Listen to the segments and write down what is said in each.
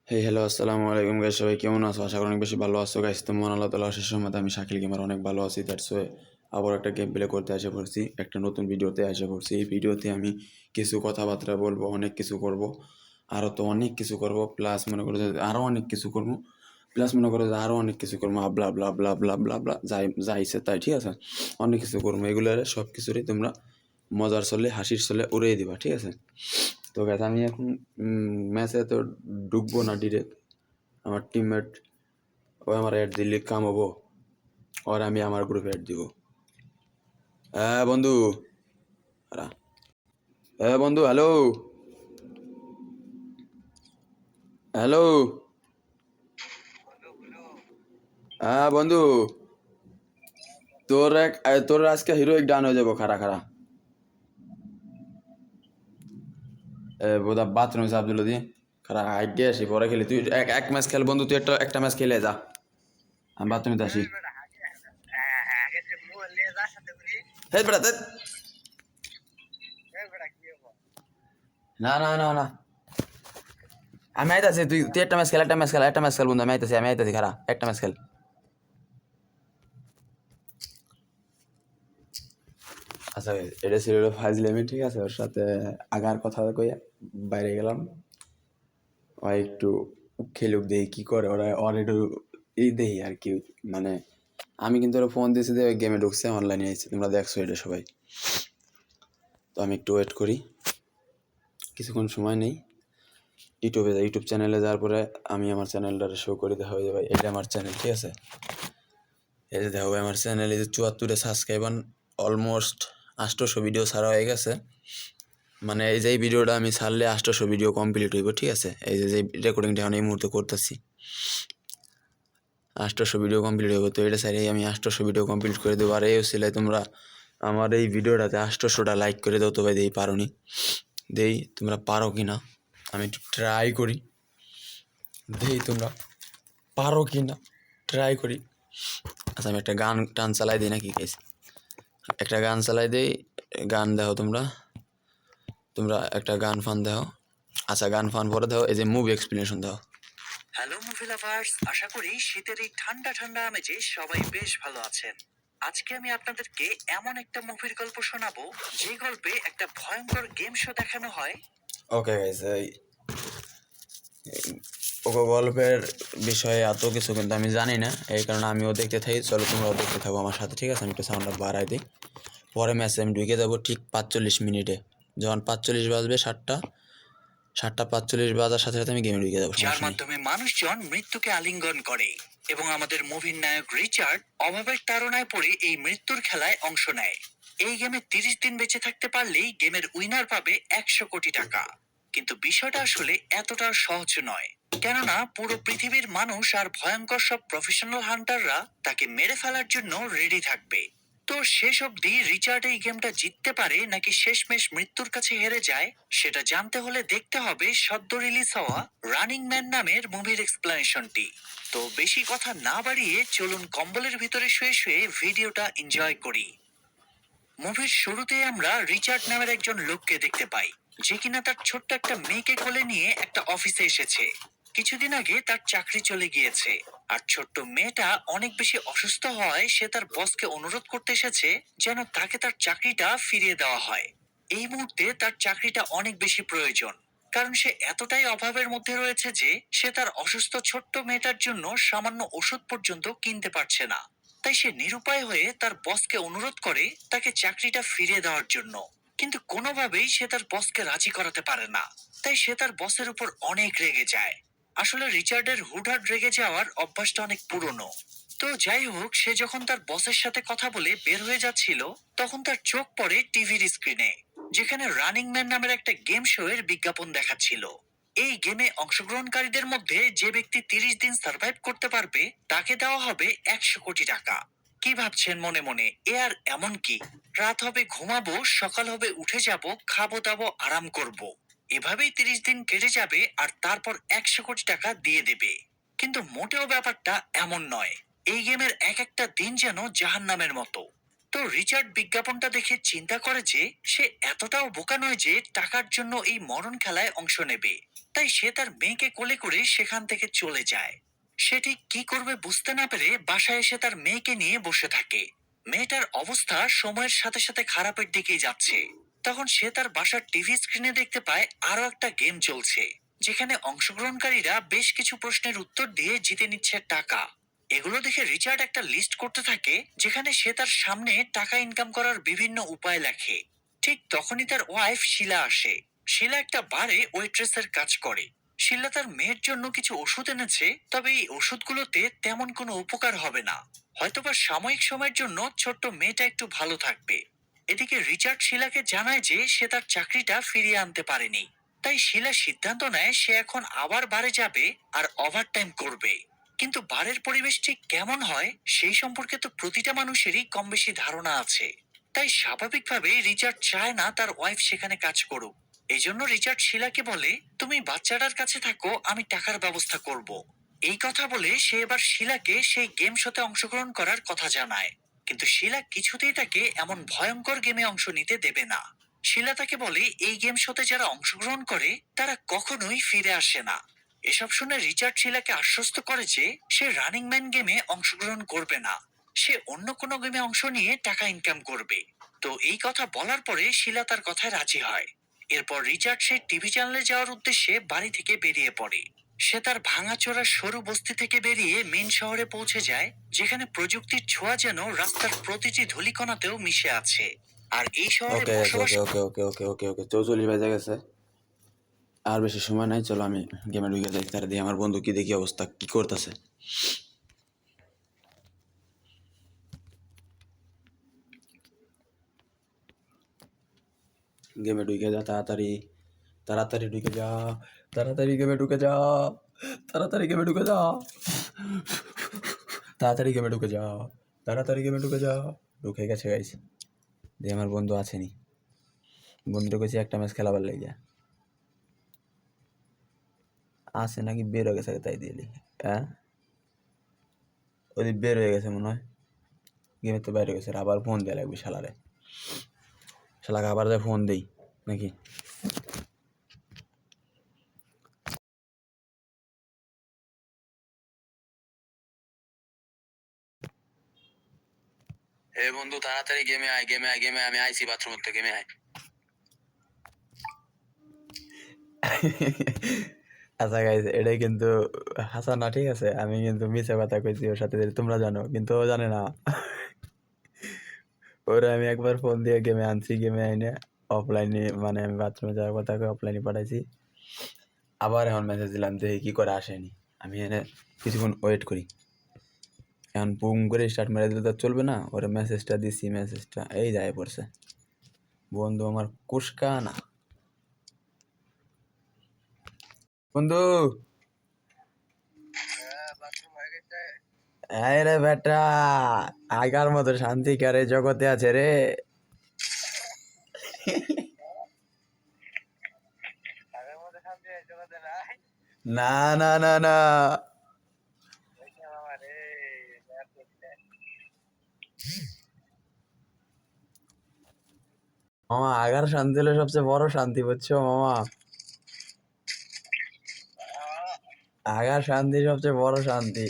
Hello, আসসালামু আলাইকুম guys, সবাই কেমন আছো? আশা করি অনেক বেশি ভালো আছো গাইস। তো মহান আল্লাহ তাআলার অশেষ রহমতে আমি শাকিল গেমার অনেক ভালো আছি। দ্যাটস ওয়ে আবার একটা গেম প্লে করতে এসে পড়ছি, একটা নতুন ভিডিওতে এসে পড়ছি। এই ভিডিওতে আমি কিছু কথাবার্তা বলবো, অনেক কিছু করব, আরও তো অনেক কিছু করব, প্লাস মনে করো যে আরও অনেক কিছু করবো, প্লাস মনে করো যে আরও অনেক কিছু করবো, আবলা ব্লা ব্লা ব্লা ব্লা ব্লা যাই যাইছে তাই, ঠিক আছে? অনেক কিছু করবো, এগুলো সব কিছুরই তোমরা মজার চলে হাসির চলে উড়িয়ে দিবা, ঠিক আছে? তো গাইস আমি এখন ম্যাচে তো ঢুকবো না ডিরেক্ট। আমার টিমমেট ও আমার অ্যাড দিলে কাম হবো, আর আমি আমার গ্রুপে অ্যাড দিব। হ্যাঁ বন্ধু, আরা হ্যাঁ বন্ধু, হ্যালো হ্যালো। হ্যাঁ বন্ধু, তোর আজকে হিরোইক ডান হয়ে যাবো, খারা খারা। বোধা বাথরুম সাপ দিল দিয়ে খারা আগে আসি, পরে খেলি। তুই এক ম্যাচ খেল বন্ধু, তুই একটা ম্যাচ খেলে যা, আমি বাথরুমে আসি। হেই বেটা ধ্যাৎ। না না না না, আমি আইতাছি, তুই তুই একটা ম্যাচ খেল, একটা ম্যাচ খেল বন্ধু, আমি আইতাছি খারা, একটা ম্যাচ খেল। আচ্ছা এটা ছিল ফাজলামি, ঠিক আছে? ওর সাথে আগার কথা কই বাইরে গেলাম, ও একটু খেলুক, দেই কি করে ওরা, ওর একটু দেই আর কি। মানে আমি কিন্তু ওরা ফোন দিয়েছি, দিয়ে গেমে ঢুকছে, অনলাইনে আইছে, তোমরা দেখছো এটা সবাই। তো আমি একটু ওয়েট করি, কিছুক্ষণ সময় নেই। ইউটিউব চ্যানেলে যাওয়ার পরে আমি আমার চ্যানেলটা শো করে দেখা হয়ে যাবে, এটা আমার চ্যানেল, ঠিক আছে? এই যে দেখো আমার চ্যানেলে যে 74 সাবস্ক্রাইবার, অলমোস্ট 800 ভিডিও ছাড়া হয়ে গেছে। মানে এই যে ভিডিওটা আমি ছাড়লে 800 ভিডিও কমপ্লিট হইব, ঠিক আছে? এই যে রেকর্ডিংটা এখন এই মুহূর্তে করতেছি, 800 ভিডিও কমপ্লিট হইব। তো এটা ছাড়াই আমি 800 ভিডিও কমপ্লিট করে দেবো। আর এই ছিল তোমরা আমার এই ভিডিওটাতে 800টা লাইক করে দাও তো ভাই, দেই পারো নি, দেই তোমরা পারো কি না, আমি একটু ট্রাই করি, দেই তোমরা পারো কি না, ট্রাই করি। আচ্ছা আমি একটা গান টান চালাই দিই নাকি গাইস, একটা গান চালাই দিই, গান দেখো তোমরা, তোমরা একটা গান ফান দেখো। আচ্ছা গান ফান পরে দেখো, এই যে মুভি এক্সপ্লেনেশন দাও। হ্যালো মুভি লাভার্স, আশা করি শীতের এই ঠান্ডা ঠান্ডা আমেজে সবাই বেশ ভালো আছেন। আজকে আমি আপনাদেরকে এমন একটা মুভির গল্প শোনাবো যে গল্পে একটা ভয়ঙ্কর গেম শো দেখানো হয়। ওকে গাইস, ওকে গল্পের বিষয়ে এত কিছু কিন্তু আমি জানি না, এই কারণে আমিও দেখতে থাকি। চলো তোমরাও দেখতে থাকো আমার সাথে, ঠিক আছে? আমি একটু সাউন্ডটা বাড়াই দিই। পরে ম্যাচে আমি ঢুকে যাবো ঠিক 45 মিনিটে, যখন 45 বাজবে, 7:45 বাজার সাথে সাথে আমি গেমে ঢুকে যাবো, যার সমস্যা নেই। মাধ্যমে মানুষজন মৃত্যুকে আলিঙ্গন করে এবং আমাদের মুভির নায়ক রিচার্ড অভাবের তাড়নায় পড়ে এই মৃত্যুর খেলায় অংশ নেয়। এই গেমে 30 দিন বেঁচে থাকতে পারলেই গেমের উইনার পাবে 100 কোটি টাকা। কিন্তু বিষয়টা আসলে এতটা সহজ নয়, কেননা পুরো পৃথিবীর মানুষ আর ভয়ঙ্কর সব প্রফেশনাল হান্টাররা তাকে মেরে ফেলার জন্য রেডি থাকবে। তো শেষ অবধি রিচার্ড এই গেমটা জিততে পারে নাকি শেষমেশ মৃত্যুর কাছে হেরে যায়, সেটা জানতে হলে দেখতে হবে সদ্য রিলিজ হওয়া রানিং ম্যান নামের মুভির এক্সপ্লেনেশনটি। তো বেশি কথা না বাড়িয়ে চলুন কম্বলের ভিতরে শুয়ে শুয়ে ভিডিওটা এনজয় করি। মুভির শুরুতে আমরা রিচার্ড নামের একজন লোককে দেখতে পাই, যে কিনা তার ছোট্ট একটা মেয়েকে কোলে নিয়ে একটা অফিসে এসেছে। কিছুদিন আগে তার চাকরি চলে গিয়েছে, আর ছোট্ট মেয়েটা অনেক বেশি অসুস্থ হয়, সে তার বসকে অনুরোধ করতে এসেছে যেন তাকে তার চাকরিটা ফিরিয়ে দেওয়া হয়। এই মুহূর্তে তার চাকরিটা অনেক বেশি প্রয়োজন, কারণ সে এতটাই অভাবের মধ্যে রয়েছে যে সে তার অসুস্থ ছোট্ট মেয়েটার জন্য সামান্য ওষুধ পর্যন্ত কিনতে পারছে না। তাই সে নিরুপায় হয়ে তার বসকে অনুরোধ করে তাকে চাকরিটা ফিরিয়ে দেওয়ার জন্য, কিন্তু কোনোভাবেই সে তার বসকে রাজি করাতে পারে না। তাই সে তার বসের উপর অনেক রেগে যায়। আসলে রিচার্ডের হুটহাট রেগে যাওয়ার অভ্যাসটা অনেক পুরনো। তো যাই হোক, সে যখন তার বসের সাথে কথা বলে বের হয়ে যাচ্ছিল, তখন তার চোখ পড়ে টিভির স্ক্রিনে, যেখানে রানিং ম্যান নামের একটা গেম শো এর বিজ্ঞাপন দেখাচ্ছিল। এই গেমে অংশগ্রহণকারীদের মধ্যে যে ব্যক্তি 30 দিন সার্ভাইভ করতে পারবে তাকে দেওয়া হবে 100 কোটি টাকা। কি ভাবছেন মনে মনে, এ আর এমন কি? রাত হবে ঘুমাবো, সকাল হবে উঠে যাব, খাবো দাবো আরাম করব, এভাবেই 30 দিন কেটে যাবে, আর তারপর 100 কোটি টাকা দিয়ে দেবে। কিন্তু মোটেও ব্যাপারটা এমন নয়। এই গেমের এক একটা দিন যেন জাহান্নামের মতো। তো রিচার্ড বিজ্ঞাপনটা দেখে চিন্তা করে যে সে এতটাও বোকা নয় যে টাকার জন্য এই মরণ খেলায় অংশ নেবে। তাই সে তার মেয়েকে কোলে করে সেখান থেকে চলে যায়। সে ঠিক কি করবে বুঝতে না পেরে বাসায় এসে তার মেয়েকে নিয়ে বসে থাকে। মেয়েটার অবস্থা সময়ের সাথে সাথে খারাপের দিকেই যাচ্ছে। তখন সে তার বাসার টিভি স্ক্রিনে দেখতে পায় আরো একটা গেম চলছে, যেখানে অংশগ্রহণকারীরা বেশ কিছু প্রশ্নের উত্তর দিয়ে জিতে নিচ্ছে টাকা। এগুলো দেখে রিচার্ড একটা লিস্ট করতে থাকে, যেখানে সে তার সামনে টাকা ইনকাম করার বিভিন্ন উপায় লেখে। ঠিক তখনই তার ওয়াইফ শিলা আসে। শিলা একটা বারে ওয়েট্রেসের কাজ করে। শিলা তার মেয়ের জন্য কিছু ওষুধ এনেছে, তবে এই ওষুধগুলোতে তেমন কোনো উপকার হবে না। হয়তোবা সাময়িক সময়ের জন্য ছোট্ট মেয়েটা একটু ভালো থাকবে। এদিকে রিচার্ড শিলাকে জানায় যে সে তার চাকরিটা ফিরিয়ে আনতে পারেনি। তাই শিলা সিদ্ধান্ত নেয় সে এখন আবার বারে যাবে আর ওভারটাইম করবে। কিন্তু বারের পরিবেশ ঠিক কেমন হয় সেই সম্পর্কে তো প্রতিটা মানুষেরই কম বেশি ধারণা আছে। তাই স্বাভাবিকভাবে রিচার্ড চায় না তার ওয়াইফ সেখানে কাজ করুক। এই জন্য রিচার্ড শিলাকে বলে, তুমি বাচ্চাটার কাছে থাকো, আমি টাকার ব্যবস্থা করব। এই কথা বলে সে এবার শিলাকে সেই গেম শোতে অংশগ্রহণ করার কথা জানায়। কিন্তু শিলা কিছুতেই তাকে এমন ভয়ঙ্কর গেমে অংশ নিতে দেবে না। শিলা তাকে বলে এই গেম শোতে যারা অংশগ্রহণ করে তারা কখনোই ফিরে আসে না। এসব শুনে রিচার্ড শিলাকে আশ্বস্ত করে যে সে রানিং ম্যান গেমে অংশগ্রহণ করবে না। সে অন্য কোনো গেমে অংশ নিয়ে টাকা ইনকাম করবে। তো এই কথা বলার পরে শিলা তার কথায় রাজি হয়। এরপর রিচার্ড সেই টিভি চ্যানেলে যাওয়ার উদ্দেশ্যে বাড়ি থেকে বেরিয়ে পড়ে। সে তার ভাঙাচোরা সরু বস্তি থেকে বেরিয়ে মেন শহরে পৌঁছে যায়, যেখানে প্রযুক্তির ছোঁয়া যেন রাস্তার প্রতিটি ধূলিকণাতেও মিশে আছে। আর এই শহরে ওকে ওকে বসবাস ওকে ওকে ওকে ওকে ওকে 44 বেজে গেছে। আর বেশি সময় নাই, চলো আমি গেমে ঢুকে যাই। তার দিয়ে আমার বন্ধু কি দেখি অবস্থা, কি করতেছে। গেমে ঢুকে যা তাড়াতাড়ি, তাড়াতাড়ি ঢুকে যা, তাড়াতাড়ি গেমে ঢুকে যা, তাড়াতাড়ি গেমে ঢুকে যা, তাড়াতাড়ি গেমে ঢুকে যা, তাড়াতাড়ি গেমে ঢুকে যা। ঢুকে গেছে গাইস। দিয়ে আমার বন্ধু আছেনি, বন্ধুটা কইছে একটা ম্যাচ খেলাবার লেগে আসে নাকি বের হয়ে গেছে, তাই দিলি। হ্যাঁ, ওই বের হয়ে গেছে মনে হয়, গেমের তো বাইরে গেছে। আবার ফোন দেওয়া লাগবে শালারে, শালাকে আবার যা ফোন দেই নাকি। হে বন্ধু, তাড়াতাড়ি গেমে আয়, গেমে আয়, গেমে আয়। আমি আইছি বাথরুম থেকে, গেমে আয়। আচ্ছা গাইস, এটাই কিন্তু হাসান না, ঠিক আছে? আমি কিন্তু মিছে কথা কইছি ওর সাথে, যে তোমরা জানো, কিন্তু ও জানে না। ওরে আমি একবার ফোন দিয়ে গেমে আনছি, গেমে আইনে অফলাইনে, মানে আমি বাথরুমে যাওয়ার কথা কই অফলাইনে পাঠাইছি। আবার এখন মেসেজ দিলাম, দেখি কি করে আসেনি। আমি এনে কিছুক্ষণ ওয়েট করি, এখন বুম করে স্টার্ট মেরে দিলে তো আর চলবে না। ওরে মেসেজটা দিছি, মেসেজটা এই যায় পড়ছে। বন্ধু আমার কুসকা না। বন্ধু, এই রে বেটা, আগের মতো শান্তি কারে জগতে আছে রে। না না না না, মামা আগার শান্তি হলো সবচেয়ে বড় শান্তি, বুঝছো মামা? আগার শান্তি সবচেয়ে বড় শান্তি।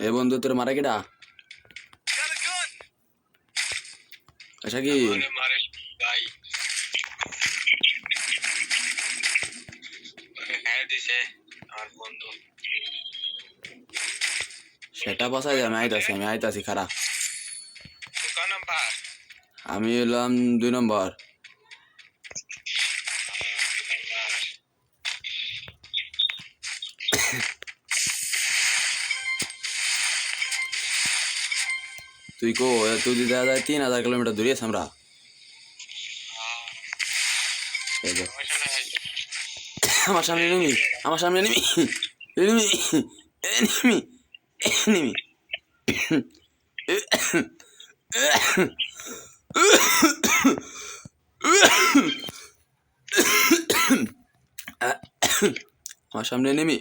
এ বন্ধু তোর মারা কেডা আচ্ছা কি মারে মারে ভাই হ্যাঁ দিছে আমার বন্ধু সেটা বসা যায় আমি আইতাছি খারা কোন নাম্বার আমি এলাম 2 নম্বর তুই কো তুই যদি দেখা যায় 3000 কিলোমিটার দূরে আছি আমরা এই যে, আমার সামনে এনিমি আমার সামনে এনিমি এনিমি এনিমি এনিমি আমার সামনে এনিমি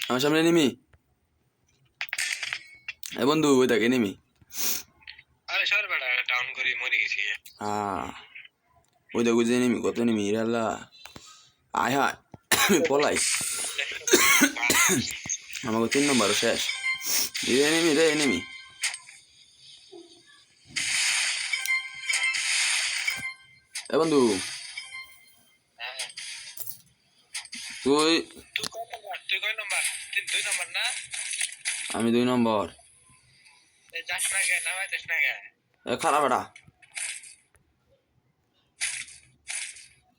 আমার সামনে এনিমি এ বন্ধু ওই দেখ এনিমি আরে সর বেটা ডাউন করে মরে গেছি ওই দেখ ওই যে এনিমি কত এনিমি রেলা আয় হায় আমি পলাই আমাকে 3 নম্বরও শেষ রে এনিমি এ বন্ধু তুই তুই কয় নাম্বার তুই 2 নাম্বার না আমি 2 নম্বর যাস না কে নামাই যাস না কে এ খারাপ এটা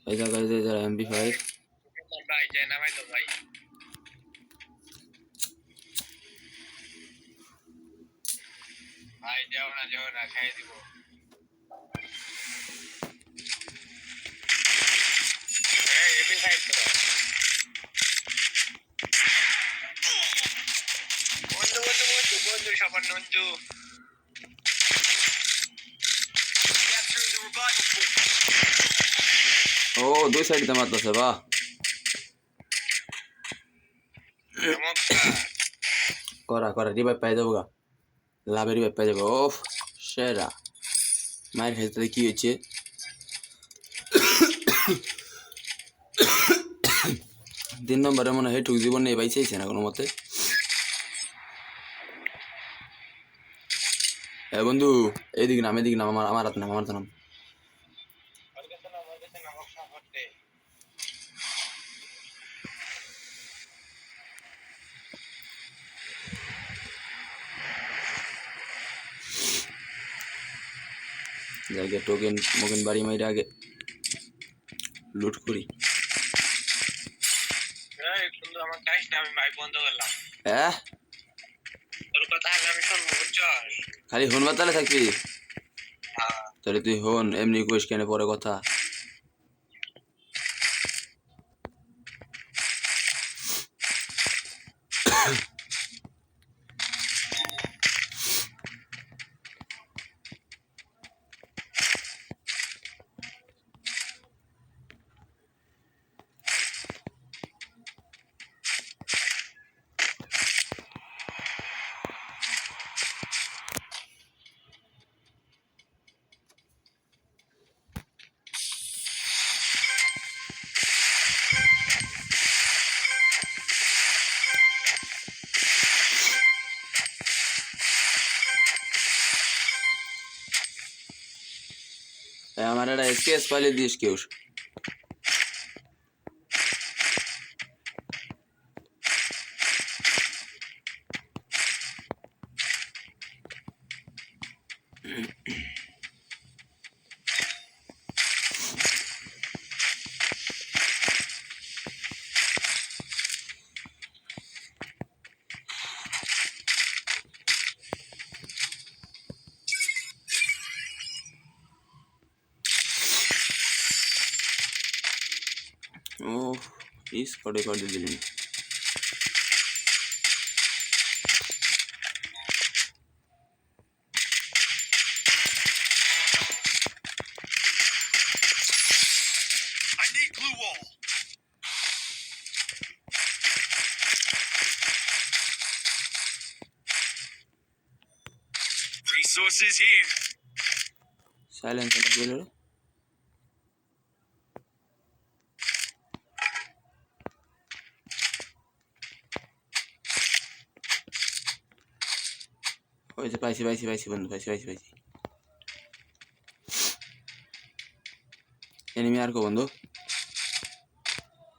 এই জায়গায় যে MP5 ভাই যাই নামাই তো ভাই ভাই যাও না খাই দিব এমনি ফাইট করো বন্ধু সবার নঞ্জু ও দুই সাইডে মারতেছে বাহ করা রিভাইভ পাই যাবো গা লাভে রিভাইভ পাই যাবো ওফ সেরা মায়ের খাইতে কি হয়েছে 3 নম্বরে মনে হয় ঠুক জীবন নিয়ে পাইছে না কোনো মতে এ বন্ধু এদিকে নাম আমার হাত নাম জায়গা টোকেন মোকেন বাড়ি মাইরে আগে লুট করি সুন্দর আমার কাজ না আমি মাইক বন্ধ করলাম হ্যাঁ তোর কথা আমি শুনবো বুঝছস খালি হন বাতালে থাকবি তাহলে তুই হন এমনি কোষ কেন পরে কথা আমার একটা স্কেচ পাইলে দিস কেউ ও ইস করে দিলেন I need glue wall. Resources here. Silence এটা গেল রে ওই যে পাইছি পাইছি পাইছি বন্ধু, পাইছি পাইছি পাইছি। এনিমি আর কো বন্ধু,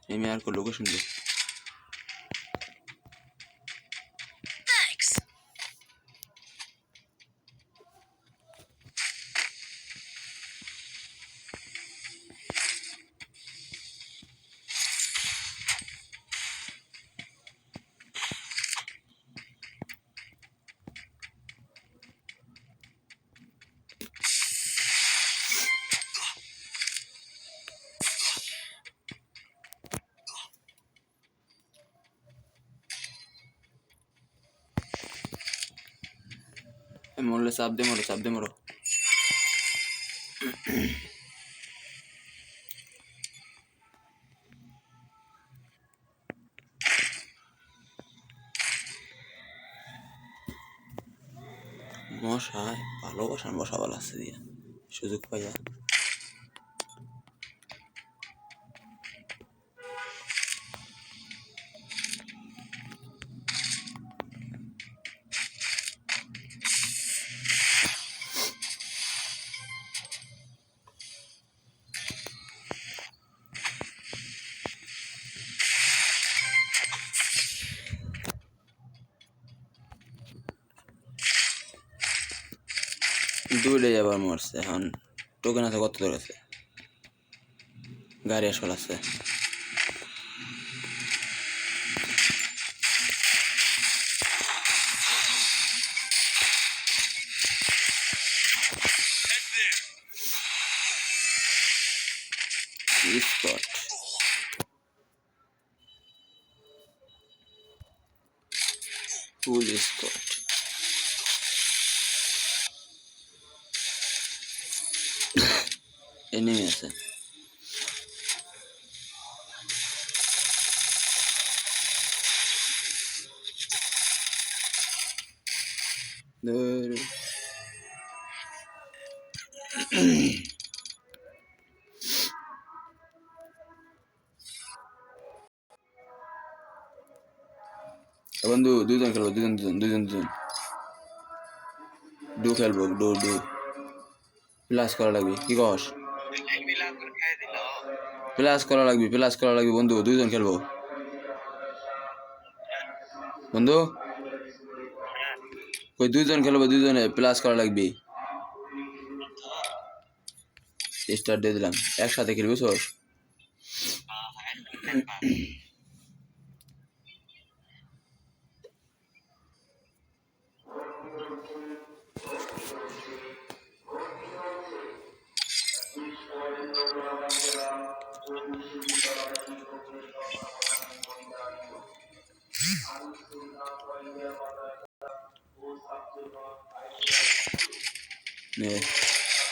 এনিমি আর কো লোকেশন দে। মরলে চাপ দে, মরো চাপ দে, মরো। মশায় ভালোবাসান বসা ভালো আছে দিয়া সুযোগ পাইয়া। দুইটাই আবার মরছে। এখন টোকেন আছে কত দূর আছে, গাড়ি আসল আছে। স্পট ফুল স্পট। এনিমি আছে। ধুর। বন্ধু দুজন খেলবো, দুজন দুজন দুজন দুজন ডু খেলবো, ডু ডু প্লাস করা লাগবে। কি কস? মিলান করে খাই দিল। প্লাস করা লাগবে, প্লাস করা লাগবে বন্ধু, দুজন খেলবো বন্ধু। ওই দুজন খেলবো, দুজনে প্লাস করা লাগবে। স্টার্ট দিয়ে দিলাম, একসাথে খেলবি সর।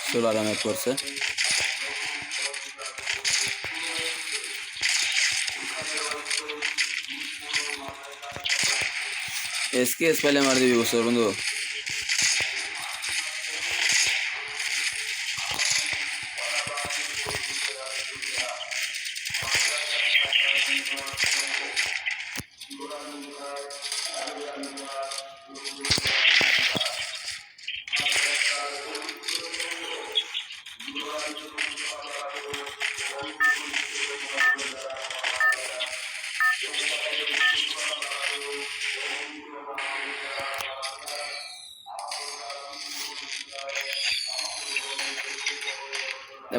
সোলার আমেক করছে। এসকেএস পাইলে মার দিবি বছর বন্ধু।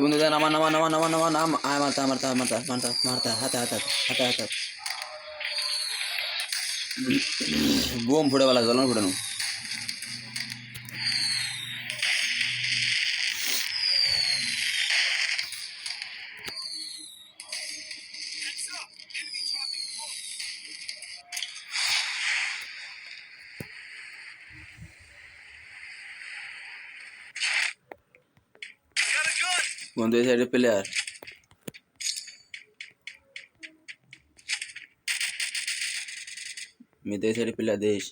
বন্ধু দেন, নামা নামা নামা নামা নামা নাম, আয় মারতা মারতা মারতা মারতা মারতা, হাতে হাতে হাতে হাতে বোম ফুটে বেলা জ্বলন ফুটানো। বন্ধু এই সাইডে প্লেয়ার। মিদে এই সাইডে প্লেয়ার দেশ।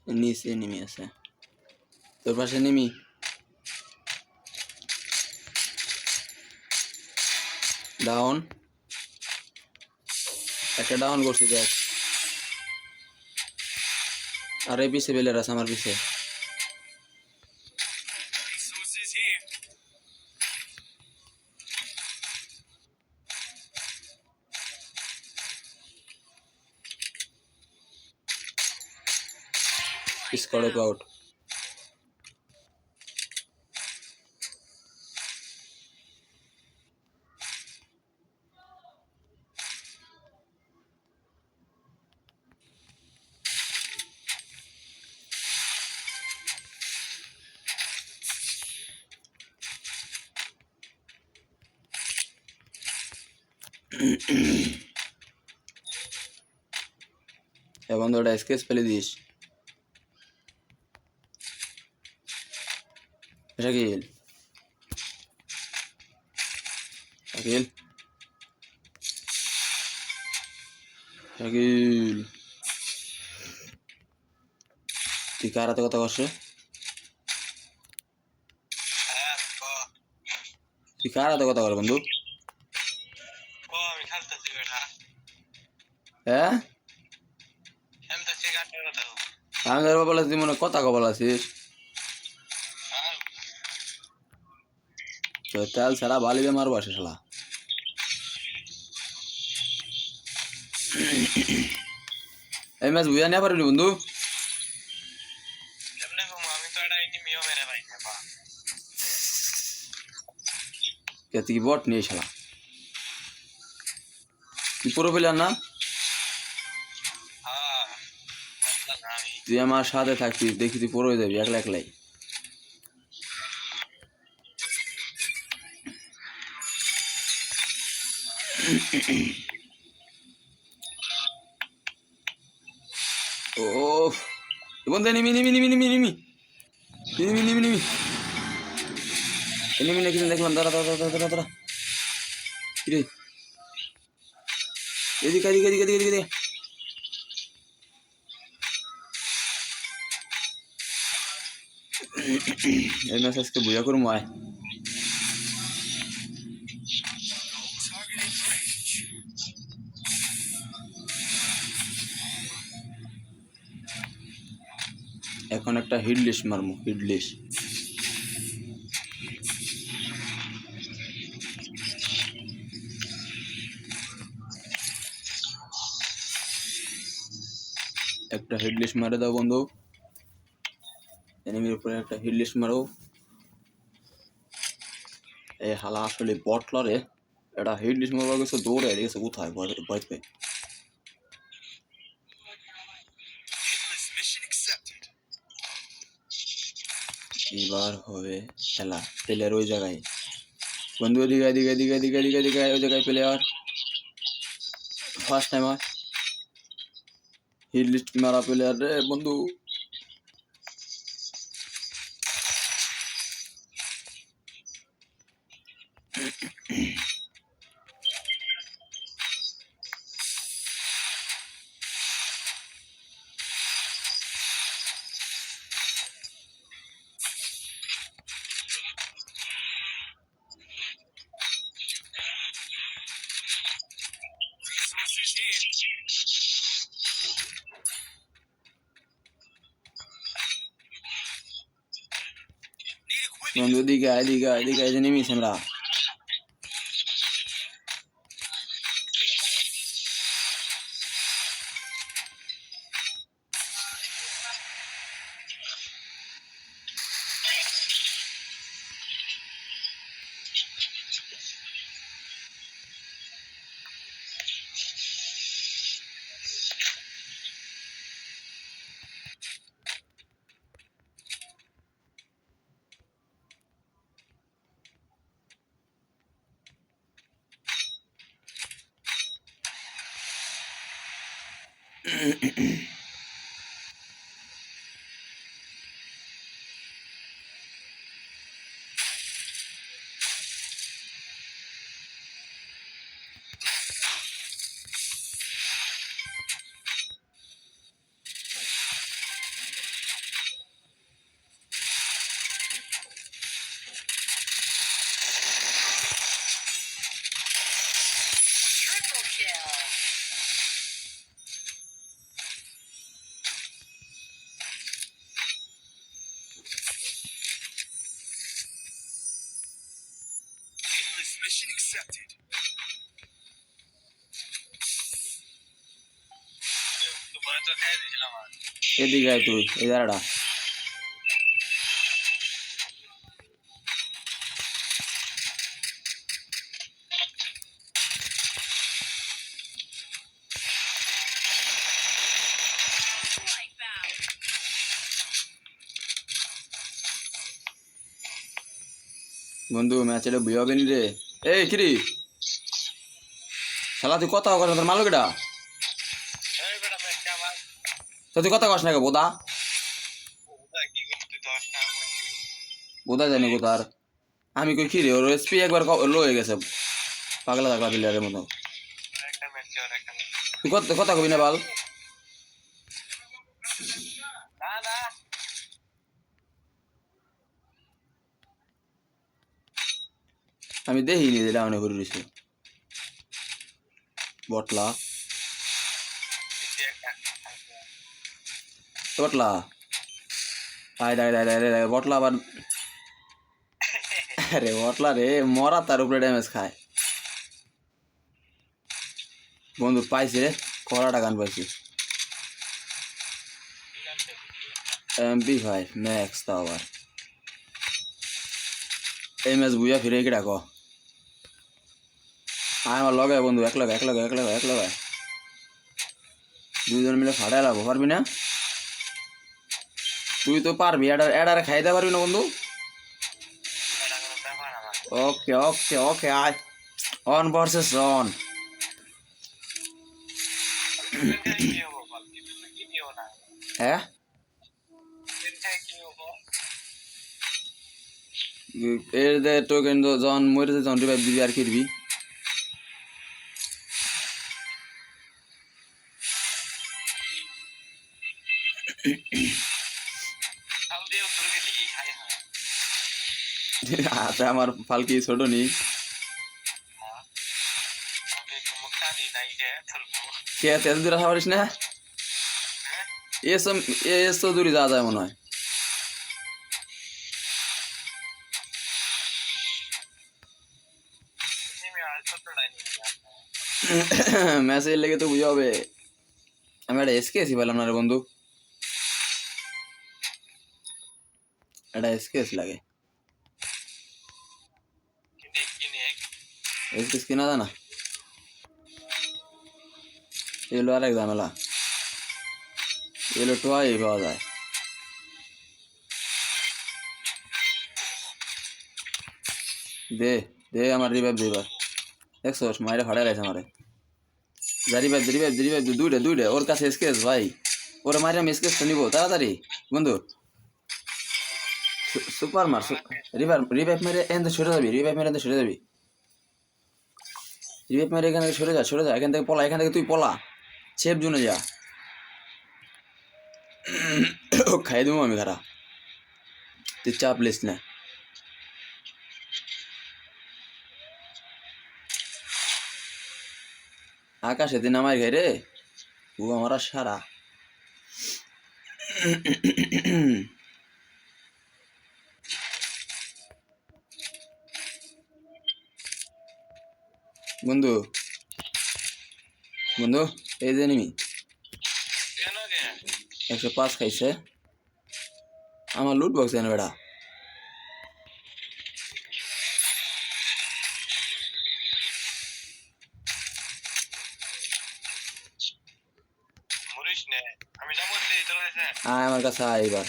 নিচে নেমে আছে তোর পাশে নেমি ডাউন একটা ডাউন করছি দেখ আর এই পিছে বেলের আছে আমার পিছে স্কোয়াড আউট এবং ওটা স্কেচ ফেলে দিস শাকিল শাকিল শাকিল তুই কার হাতে কথা করছে হ্যাঁ তুই কার হাতে কথা কর বন্ধু আমি খেলতেছি বেটা হ্যাঁ খেলতেছি গানের কথা আমি ধরবো বলে তুই মনে হয় কথা কবল আছিস তো তেল ছাড়া বালিবে মারবো আসে শালা এই ম্যাচ বুঝা নিয়ে পারবি বন্ধু কেমনে ঘুমো আমি তো এটা এনিমিও মেরে পাই না বা কে তুই বট নিয়ে শালা তুই পুরো প্লেয়ার না হ্যাঁ আমি তুই আমার সাথে থাকতিস দেখি তুই পুরো হয়ে যাবি একলা একলাই ও বন্ধু নিমি নিমি নিমি নিমি নিমি নিমি নিমি নিমি নিমি নাকি দেখলাম দাঁড়া দাঁড়া দাঁড়া দাঁড়া দাঁড়া রে এদিকে এদিকে এদিকে এদিকে এদিকে এই ম্যাচ আজকে বুঝা করুম আয় এখন একটা হিট লিস্ট মারমু হিট লিস্ট একটা হিট লিস্ট মারে দাও বন্ধু এনিমির উপরে একটা হিট লিস্ট মারো এই হালা আসলে বটলারে এটা হিট লিস্ট মারবার গেছে দৌড়ে গেছে কোথায় ভয় পেয়ে এবার হবে খেলা প্লেয়ার ওই জায়গায় বন্ধু এদিকে এদিকে এদিকে এদিকে এদিকে এদিকে ওই জায়গায় প্লেয়ার ফার্স্ট টাইম হয় হিট লিস্ট মারা প্লেয়ার রে বন্ধু বন্ধু এদিকে এদিকে এদিকে এই যে নেমেছি আমরা তোমার তো খাই দিয়েছিলাম আর এদিকে আয় তুই, এই দাঁড়াটা। বন্ধু ম্যাচ এটা বুঝে হবে নি রে। এই কিরি শালা, তুই কথা কস না, তোর মালুক এটা। এই বেটা ম্যাচটা আমার তো তুই কথা কস না কে বোদা? ওটা কি করতে 10 টাকা করছি বোদা জানি কোথার। আমি কই কি রে, ওর এসপি একবার লো হয়ে গেছে, পাগলা থাকলা প্লেয়ারের মতো। একটা ম্যাচ আর একটা match। তুই কথা কথা কবি না বাল। না না আমি দেখিনি যে ডাউনে ঘুরে রয়েছে বটলা। বেশি একটা বটলা আয় দায় দায় দায় দায় বটলা আবার। আরে বটলা রে, মরা তার উপরে ড্যামেজ খায়। বন্ধু পাইছে রে, কড়াটা গান পাইছি। MP5 ম্যাক্স তাও আবার। এই ম্যাচ বুঝা ফিরে কি ডাকো। আয় আমার লগে বন্ধু, এক লগে এক লগে এক লগে এক লগে দুইজন মিলে ফাটাই লাগবো, পারবি না? তুই তো পারবি, এডার এডারে খাইতে পারবি না বন্ধু? এটা কোনো ব্যাপার আমার ওকে ওকে ওকে, আয় অন ভার্সেস অন। কি হবো বল কি নিও না হ্যাঁ কি হবো এর দে টোকেন জন মরে যে জন রিভাইভ দিবি আর কিরবি। কাল দিয়ে উত্তর গেলি হাই হাই হাতে আমার ফালকি ছোট নি। আমি তো মুখটানি নাই রে চলবো কে তেল দূরে পারিস না? এসব এসো দূরে যাওয়া যায় মনে হয়। তুমি আর ছোট নাই ম্যাচের লেগে তো বুঝে হবে। আমি একটা এসকেএসই পেলাম না রে বন্ধু, একটা এসকেএস লাগে। কিনে কিনে এসকেএস কিনা যায় না, এগুলো আরেক ঝামেলা। এগুলো টোয়াই পাওয়া যায়। দে দে আমার রিভাইভ দে এবার। দেখছো মাইরে ফাড়াই লাগছে আমারে। যা রিভাইভ দে রিভাইভ দে রিভাইভ দে, দুইটা দুইটা ওর কাছে এসকেএস ভাই। ওরা মাইরে আমি এসকেএস তো নিবো তাড়াতাড়ি বন্ধু। সুপার মার রিভাইভ রিভাইভ মেরে এখান থেকে সরে যাবি, রিভাইভ মেরে এখান থেকে সরে যাবি, রিভাইভ মেরে এখান থেকে সরে যা এখান থেকে পলা, এখান থেকে তুই পলা, সেফ জোনে যা। খাই দেবো আমি খারা, তুই চাপ লিস না। আকাশে দিন আমার ঘরে ও আমার সারা। বন্ধু বন্ধু এই যে নিমি কেন রে 105 খাইছে আমার লুট বক্স এনে বেড়া। মরিস নে আমি যাবো তোর কাছে আয় আমার কাছে আয় এবার।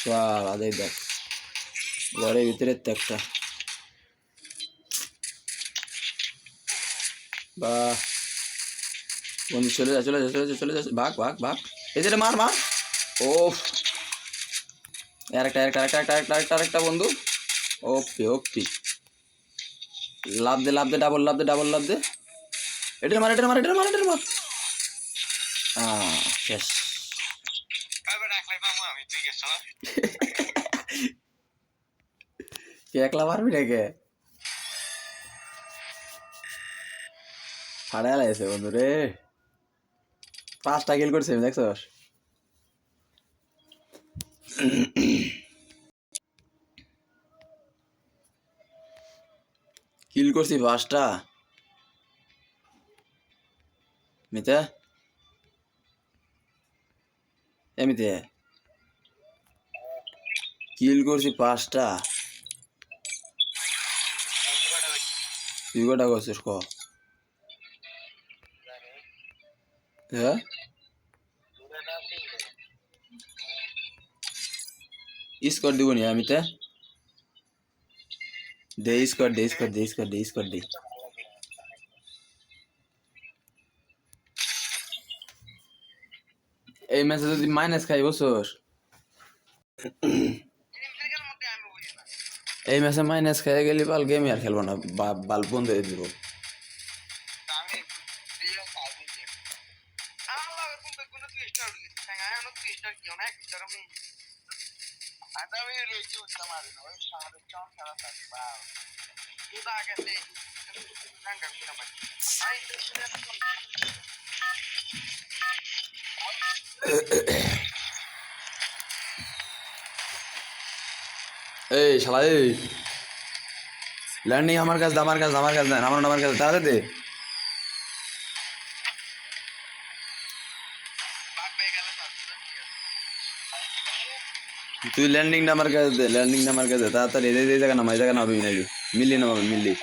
শালা দেখ দেখ ঘরের ভিতরে তো একটা বাহ। বন্ধু চলে যা চলে যা চলে যা চলে যা, ভাগ ভাগ ভাগ। এই যে মার মার। ও আরেকটা আরেকটা আরেকটা আরেকটা আরেকটা আরেকটা বন্ধু। ওপি ওপি, লাভ দে লাভ দে, ডাবল লাভ দে ডাবল লাভ দে। এটার মার এটার মার এটার মার এটার মার। শেষ। এবার একলাই পাবো আমি তুই গেছ কে একলা মারবি রে কে? ফাড়াই লাইছে বন্ধু রে, 5টা কিল করছে দেখছস? কিল করছি 5টা। মিতে এমিতে কিল করছি 5টা। তুই কটা করছিস ক? হ্যাঁ স্কোর দিব নি আমিতে, দে স্কোর দে স্কোর দে স্কোর দে স্কোর দে। এই ম্যাচে যদি মাইনাস খাই বসোস, এই ম্যাচে মাইনাস খেয়ে গেলি বাল গেমই আর খেলবো না, বাল বন্ধ হয়ে দিব। এই শালা এই ল্যান্ডিং আমার কাছে দে, আমার কাছে দে, আমার কাছে দেন, আমার কাছে তাড়াতাড়ি দে। তুই ল্যান্ডিংটা আমার কাছে দে, ল্যান্ডিংটা আমার কাছে দে তাড়াতাড়ি। এই জায়গা নামা, এই জায়গা নামাবি নাকি মিললি নামাবি মিললি,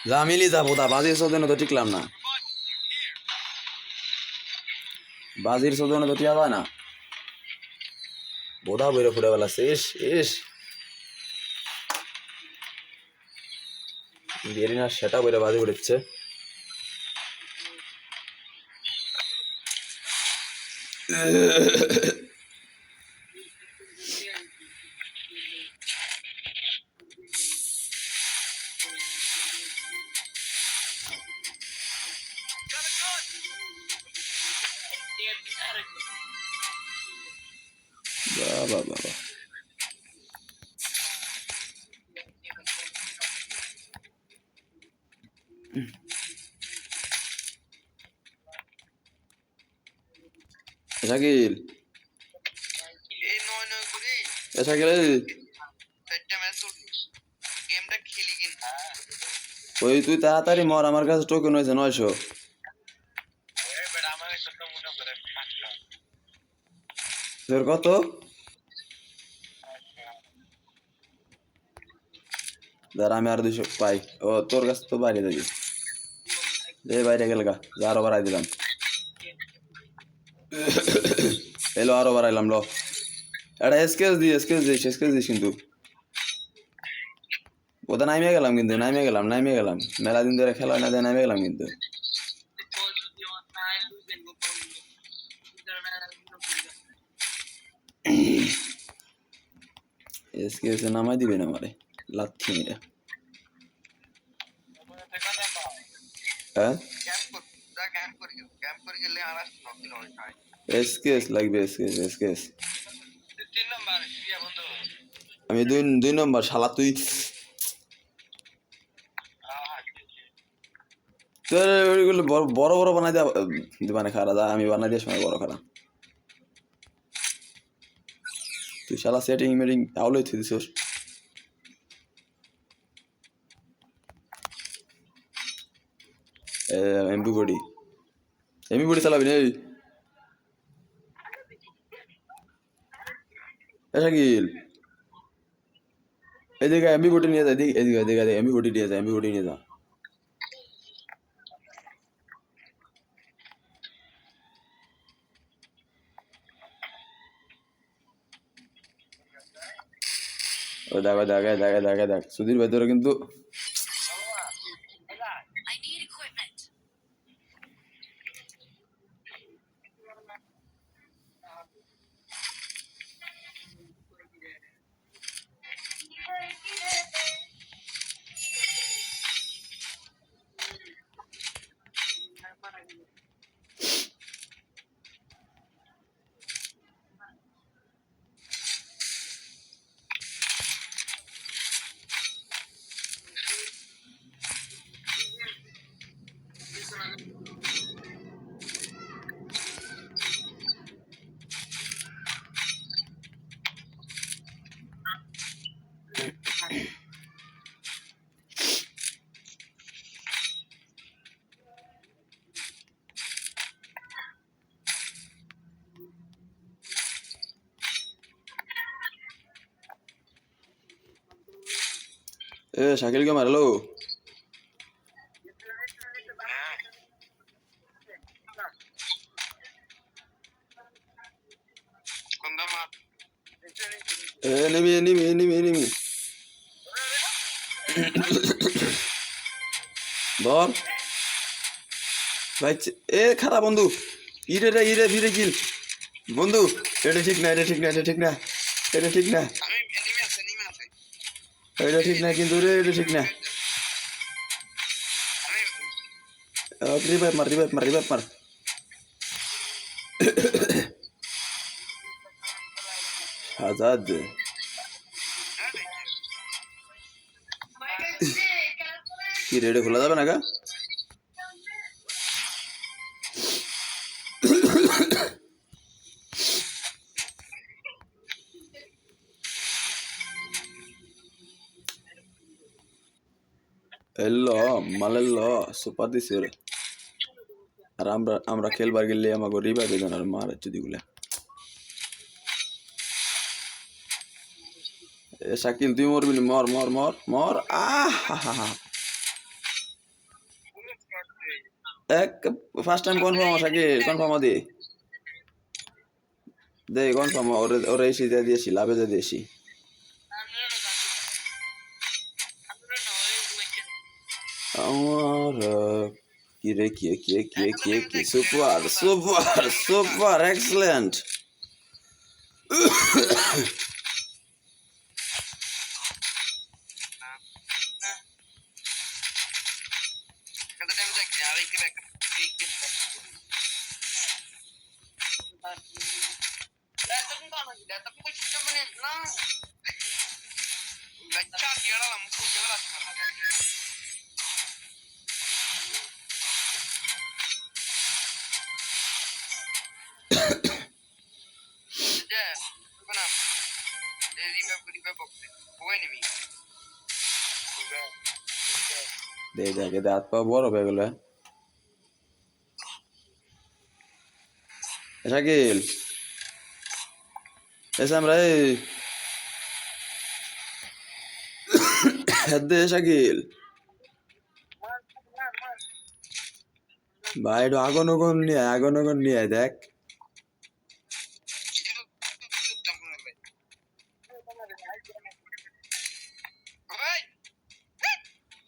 যা মিলি যা বোধা। বাজির চোদনে তো টিকলাম না, বাজির চোদনে তো টিয়া যায় না, বোধা বইরে ফুটে বেলাচ্ছে। ইস ইস গেরিনা সেটা বইরে বাজি উঠেছে। বাবা বাবা শাকিল, শাকিল ওই তুই তাড়াতাড়ি মর, আমার কাছে টোকেন হয়েছে 900। তোর কত? দাঁড়া আমি আর 200 পাই। ও তোর কাছে তো বাইরে যাবি, এই বাইরে গেল গা, যা আরো বাড়াই দিলাম। এলো আরো বাড়াইলাম লো। এটা এসকেস দিস কিন্তু। ওটা নামিয়ে গেলাম কিন্তু, নামিয়ে গেলাম মেলা দিন ধরে খেলা হয় না, নামিয়ে গেলাম কিন্তু। এসকেস নামাই দিবে না আমারে লাথি মেরে। হ্যাঁ এসকেস লাগবে, এসকেস। আমি 2 নম্বর শালা তুই। তোর ওইগুলো বড় বড় বানাই মানে খারা যা, আমি বানাই দিয়ে সময় বড় খারা। তুই শালা সেটিং মেটিং তাহলেই তুই দিছিস। এমবি বডি চালাবি না শাকিল? এদিকে এমবি বডি নিয়ে যা, এদিকে এদিকে এমবি বডি নিয়ে যা, এমবি বডি নিয়ে যা। ও দেখ সুধীর ভেতরে কিন্তু এ শাকিল কে মারলো কোন দামা এ নিমি বল ভাই এ খারাপ বন্ধু ইরে ফিরে কিল বন্ধু এটা ঠিক না এটা ঠিক না এটা ঠিক না আমি এনিমি আছে এটা ঠিক না কিন্তু রে এটা ঠিক না আমি রিভাইভ মার আজাদ কি রেডে খোলা যাবে না গা এলো মালেলো সুপার দিছে রে আর আমরা খেলবার গেলে আমাকে রিভাইভ দেন আর মার যদি গুলা এ শাকিল তুই মরবি না মর এক first time confirm Shakil confirm দে কনফার্ম ওরে এসে দিয়েছি লাভে দিয়েছি আমার কি সুপার এক্সেলেন্ট কত টাইম দেখি আর কি back Gaccia tira la mucchia la দেখে দাঁত পা বড় হয়ে গেল শাকিল এসে আমরা দে শাকিল ভাই একটু আগন নিয়ে দেখ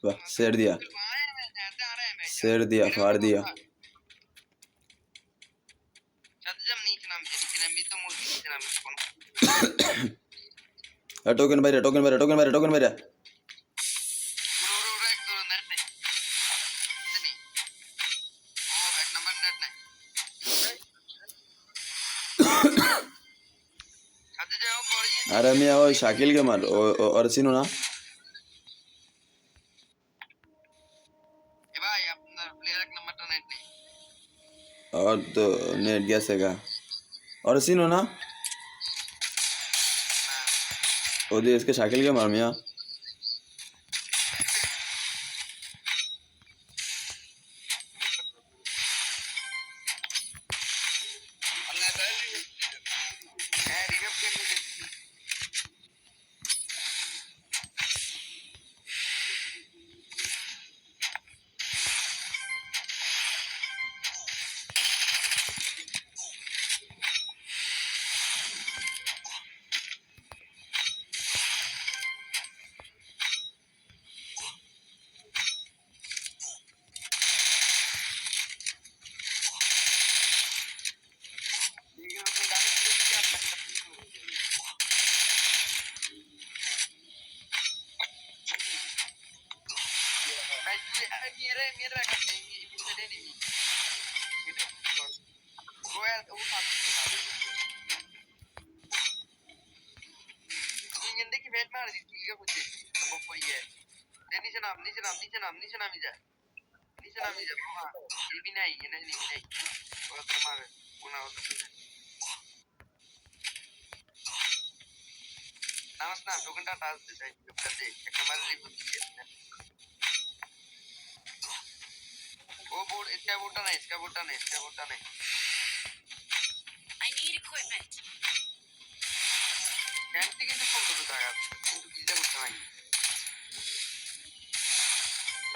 বাহ शेर दिया फाड़ दिया टोकन भाई अरे मैं वो शाकिल के मार और सीनो ना और तो नेट गया सेगा और सीनो ना वो दे इसके शाकिल के मार मियाँ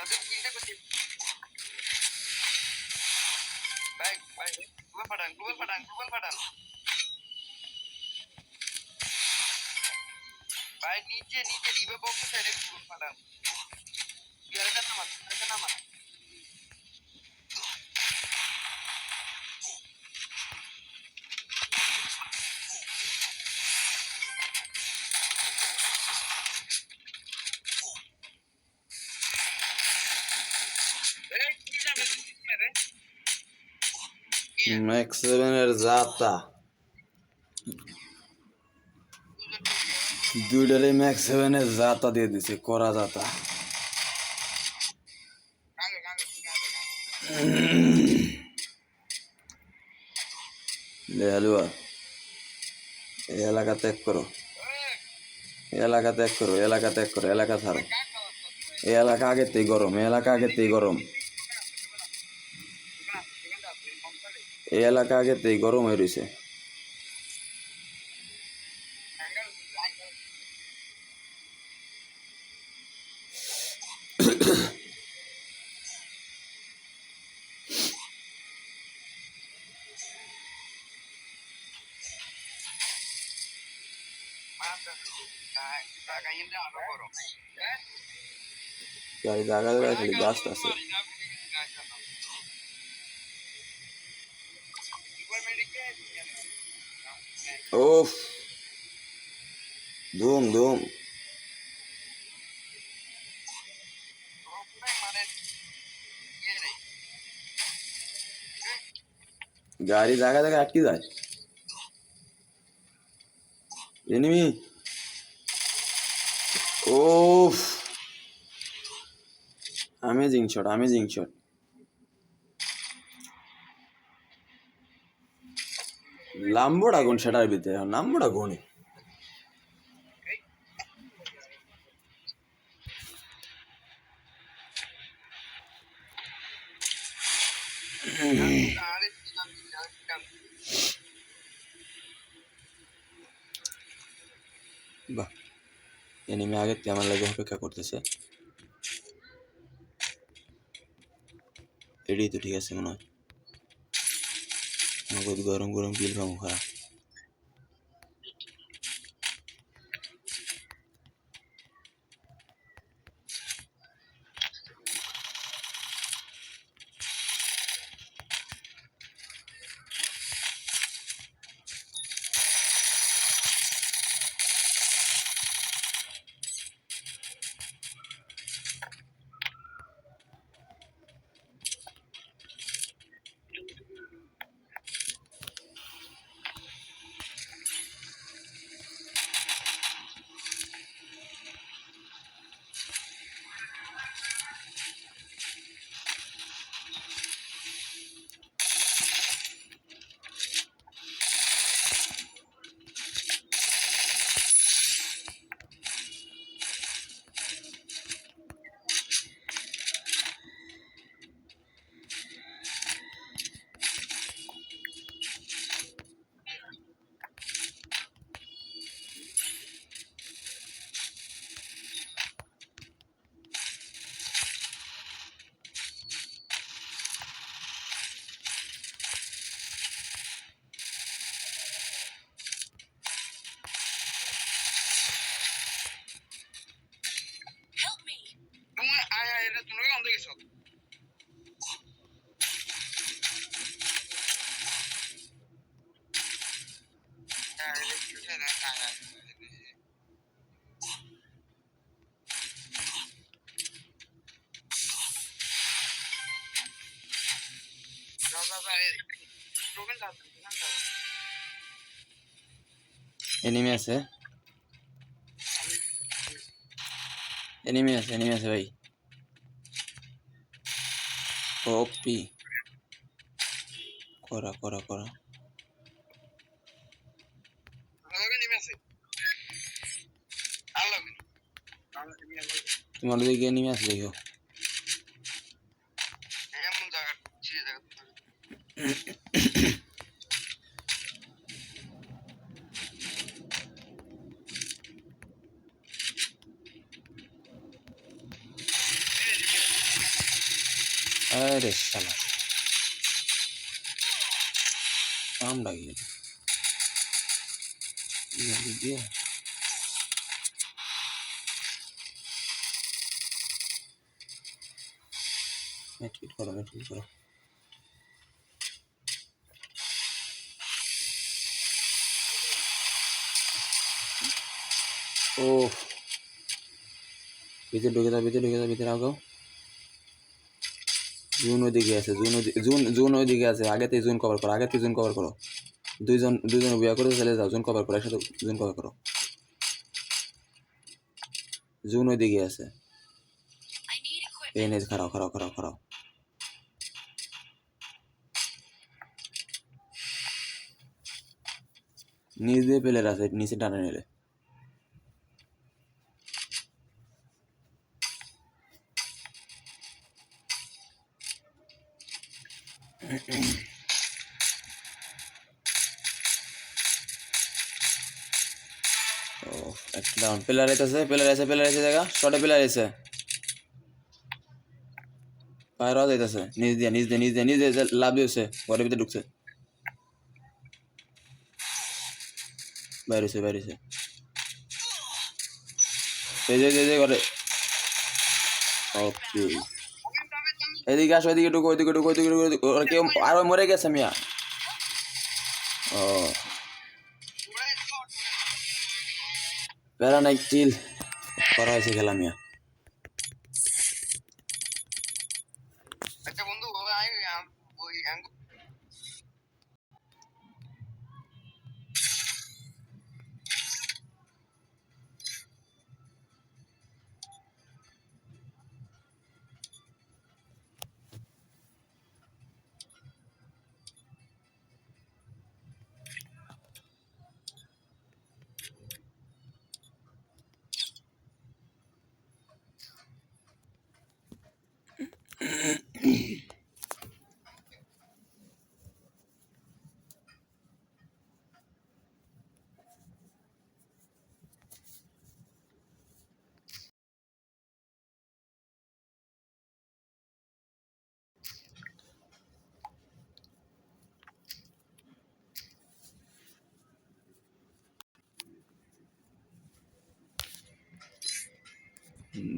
তাদের কিলটা করতে ভাই ভাই গ্লোবাল পাঠান ভাই নিচে রিবে বক্স সাইডে গ্লোবাল পাঠান ইয়ারটা নামা এই কি জানে রে ম্যাক্স 7 এর জাতা দুইটারে ম্যাক্স 7 এর জাতা দিয়ে দিছে করা জাতা হালুয়া এই এলাকা ত্যাগ করো এলাকা ত্যাগ করো এলাকা ত্যাগ করো এলাকা ছাড়ো এই এলাকা আগেতেই গরম এই এলাকা আগেতেই গরম এই এলাকা আগেতেই গরম হয়ে রয়েছে গাড়ি জায়গা জায়গায় খালি গাছ আছে ওফ ধুম ধুম গাড়ি জায়গা জায়গায় আটকে যায় এনিমি ওফ অ্যামেজিং শট লাম্বোটা কোন সেটার ভিতরে নাম্বোটা কোনে বাহ এনিমি আগের থেকে আমার লাগে অপেক্ষা করতেছে এটাই তো ঠিক আছে মনে হয় নগদ গরম গরম কিল পাবো খারাপ তুমি অন্ধ গেছো এনিমি আছে এনিমি আছে ভাই ওপি করা নেমে আছে আল্লাহ তোমার দিকে এনিমি আছে দেখো এমন জায়গা ছিঁড়ে জায়গা আরে শালা কামড়া গিয়ে দিয়ে মেট্রিক করো মেট্রিক করো ও ভিতরে ঢুকে দাও ভিতরে ঢুকে দাও ভিতরে আগাও জুন ওইদিকে আছে জুন ওইদিকে আছে আগেতেই জুন কভার করো আগেতেই জুন কভার করো দুইজন বিয়ে করে চলে যাও জুন কভার করো একসাথে জুন কভার করো জুন ওইদিকে আছে এই নেজ খারাও খারাও খারাও খারাও নিচ দিয়ে পেলের আছে নিচে টানে নিলে ও একটা ডাউন পেলার আছে জায়গা শর্টে পেলার আছে বাইরে যাইতেছে নিচ দিয়ে লাভ দিয়েছে ঘরের ভিতরে ঢুকছে বাইরেছে এই ঘরে ওকে এদিকে আসো এদিকে ঢুকো ওরা কেউ আরো মরে গেছে মিয়া ও প্যারা নাই চিল করা হয়েছে খেলা মিয়া আচ্ছা বন্ধু ওই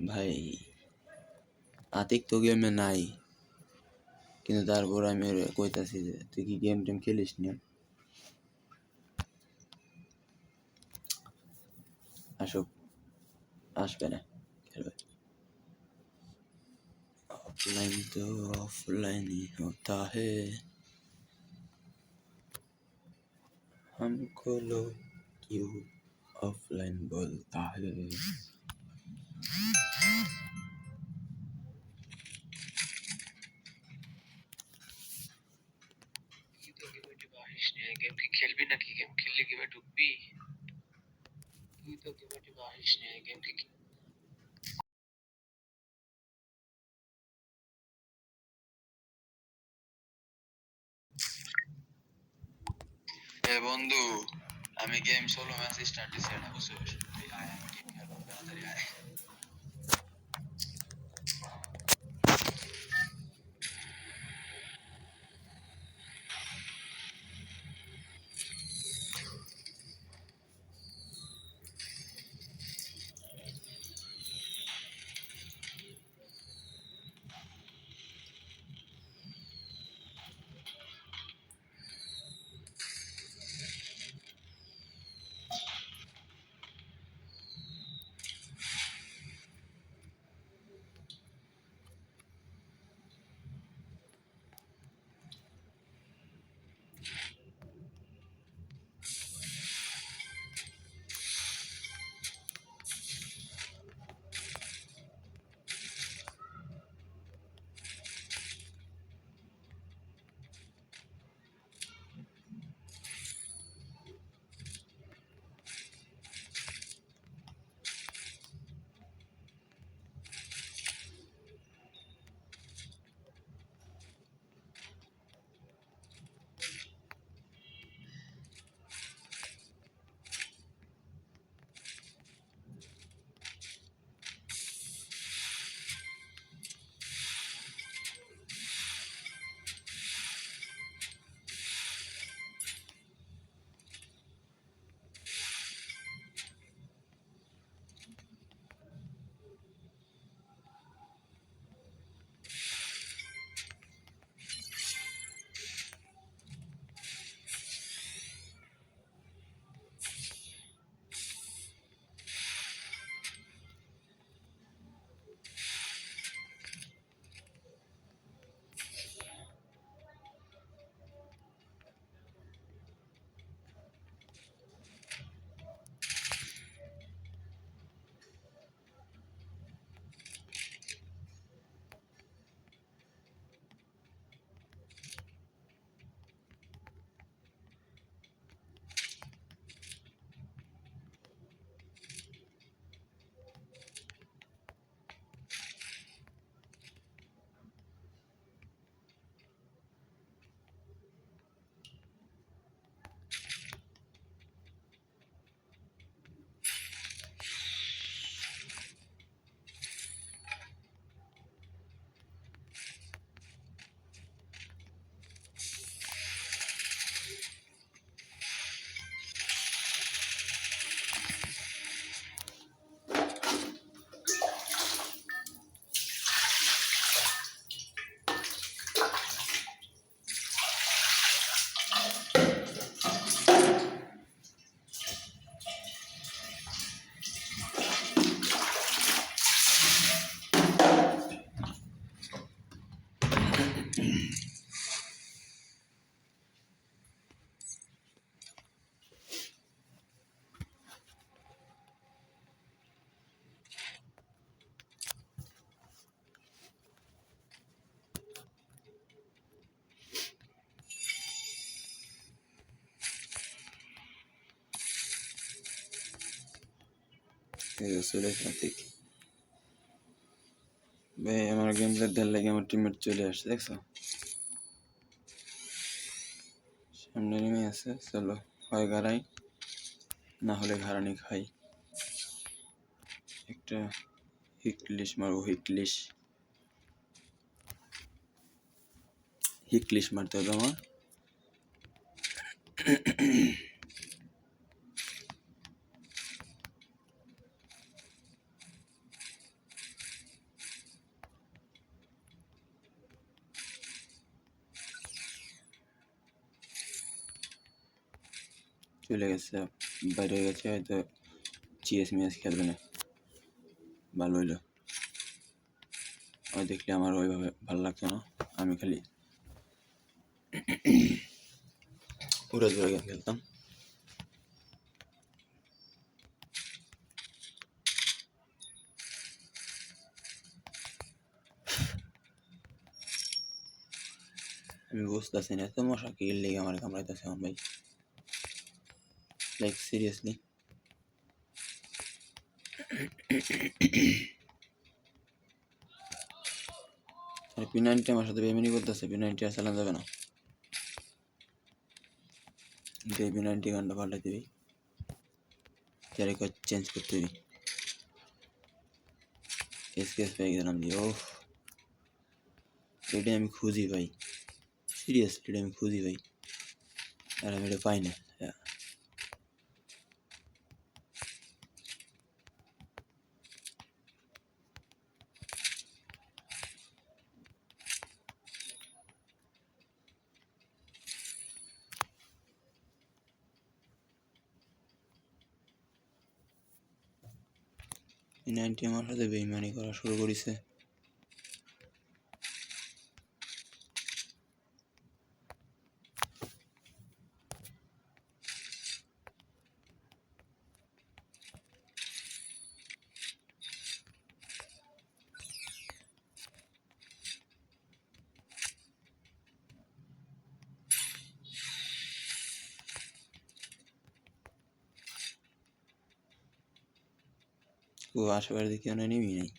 ভাই আতিক তো গেমে নাই কিন্তু তারপর আমি ওরে কইতাছি যে তুই কি গেম টেম খেলিস না আসুক আসবে না খেলবে ऑफलाइन तो ऑफलाइन ही होता है हमको लोग क्यों ऑफलाइन बोलता है তুই তো গেমে টিপে আসিস না গেম কি খেলবি নাকি গেম খেললে গেমে ঢুকবি তুই তো গেমে টিপে আসিস না গেম কি এ বন্ধু আমি গেম সোলো ম্যাচ স্টার্ট দিছি না বুঝছো তুই আয় আমি গেম খেলবো তাড়াতাড়ি আয় এই যে চলে এসে ঠিক ভাই আমার গেম প্লে দেওয়ার লাগে আমার টিমমেট চলে আসছে দেখছো সামনে নেমে আছে চলো হয় গাড়াই না হলে ঘাড়ানি খাই একটা হিকলিশ মারবো হিকলিশ মারতে হবে আমার চলে গেছে বাইরে হয়ে গেছে হয়তো চিএস মিএস খেলবে না ভালো হইলো ওই দেখলে আমার ওইভাবে ভালো লাগতো না আমি খালি পুরো জোরে গেম খেলতাম আমি বুঝতেছি না এত মশা কি লেগে আমার কামড়াইতেছে আমার ভাই লাইক সিরিয়াসলি আর P90 আমার সাথে বেইমানি করতেছে P90 আর চালানো যাবে না কিন্তু এই P90 গানটা পাল্টে দিবি ক্যারেক্টার চেঞ্জ করতে দিবি এসকেস পেয়ে গেলাম দিয়ে ওহ এটা আমি খুঁজি ভাই সিরিয়াসলি এটা আমি খুঁজি ভাই আর আমি এটা পাই না P90 আমার সাথে বেইমানি করা শুরু করেছে ও আশেপাশে দেখি অনেক নেমই নাই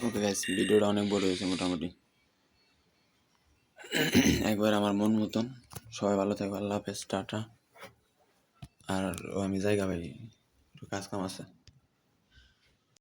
ওকে গাইস, ভিডিওটা অনেক বড় হয়েছে মোটামুটি। একবার আমার মন মতন। সবাই ভালো থাকবে, আল্লাহ হাফেজ, টাটা। আর আমি জায়গা ভাই, একটু কাজ কাম আছে।